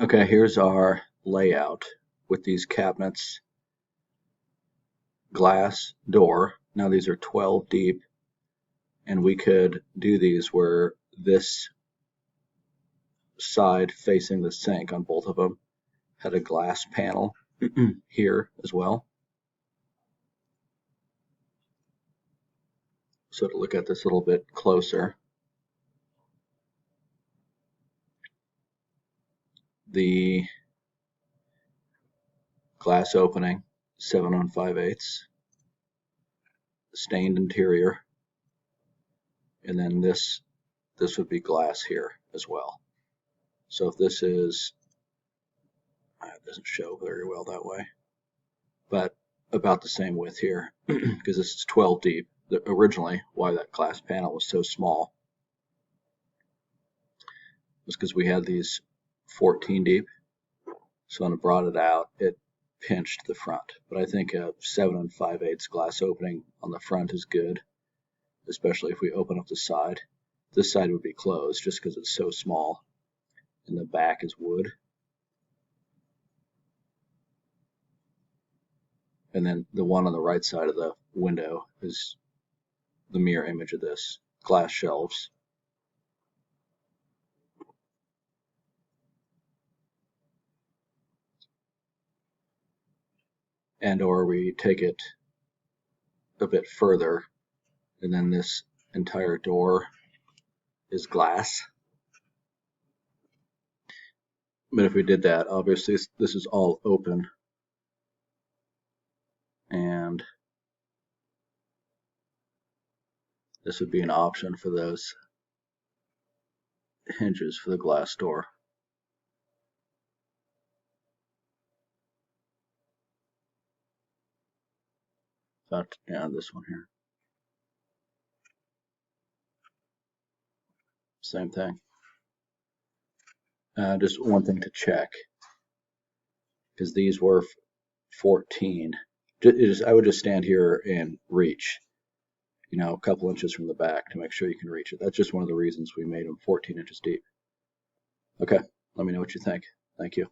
Okay, here's our layout with these cabinets, glass door. Now these are 12 deep, and we could do these where this side facing the sink on both of them had a glass panel here as well. So to look at this a little bit closer, the glass opening, 7 5/8, stained interior, and then this would be glass here as well. So if this is, it doesn't show very well that way, but about the same width here because this is 12 deep. Originally, why that glass panel was so small was because we had these 14 deep. So when I brought it out, it pinched the front. But I think a 7 5/8 glass opening on the front is good, especially if we open up the side. This side would be closed just because it's so small, and the back is wood. And then the one on the right side of the window is the mirror image of this, glass shelves. And or we take it a bit further, and then this entire door is glass. But if we did that, obviously this is all open, and this would be an option for those hinges for the glass door. In fact, yeah, this one here. Same thing. Just one thing to check, because these were 14. I would just stand here and reach, a couple inches from the back to make sure you can reach it. That's just one of the reasons we made them 14 inches deep. Okay, let me know what you think. Thank you.